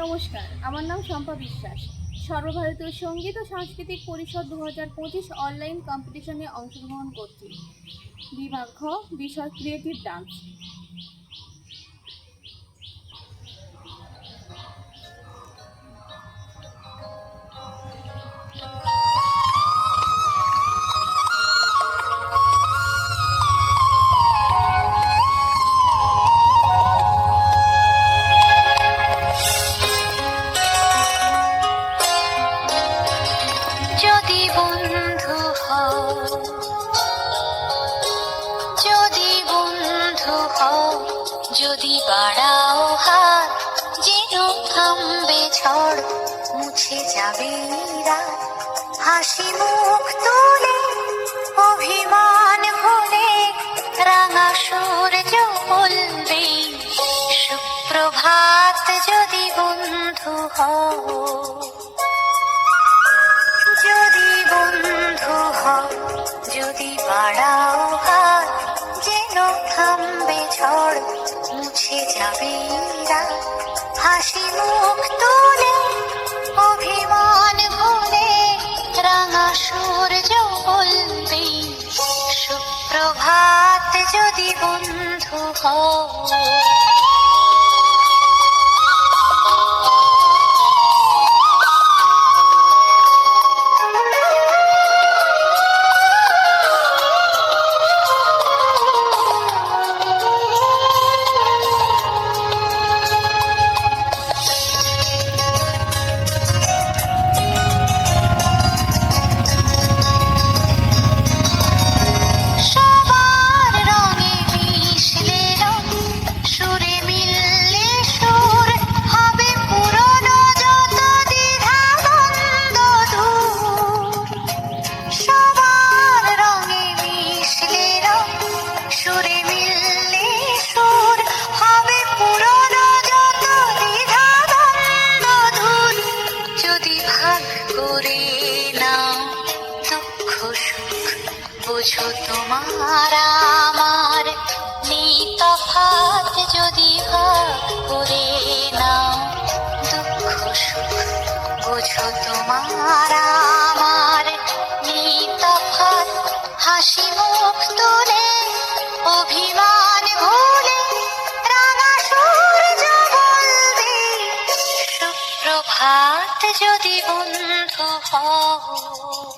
নমস্কার, আমার নাম শম্পা বিশ্বাস। সর্বভারতীয় সঙ্গীত ও সাংস্কৃতিক পরিষদ 2025 অনলাইন কম্পিটিশনে অংশগ্রহণ করছি। বিভাগ খ, বিষয় ক্রিয়েটিভ ডান্স। যদি বন্ধু হও, যদি বন্ধু হও, যদি বাড়াও হাত, যেন থামবে ঝড়, মুছে যাবে রাত, হাসি মুখ তুলে অভিমান ভুলে রাঙা সূর্য বলবে সুপ্রভাত। যদি বন্ধু হও, যদি বন্ধু হও, যদি বাড়াও হাত, যেন থামবে ঝড়, মুছে যাবে রাত, হাসি মুখ তুলে অভিমান ভুলে রাঙা সূর্য বলবে সুপ্রভাত। যদি বন্ধু হও, করে নাও দুঃখ সুখ, বুঝো তোমার আমার নেই তফাৎ। যদি ভাগ করে নাও দুঃখ সুখ, বুঝো তোমার আমার নেই তফাৎ, হাসি মুখ তুলে অভিমান ভুলে রাঙা সূর্য বলবে সুপ্রভাত। যদি বন্ধু হও।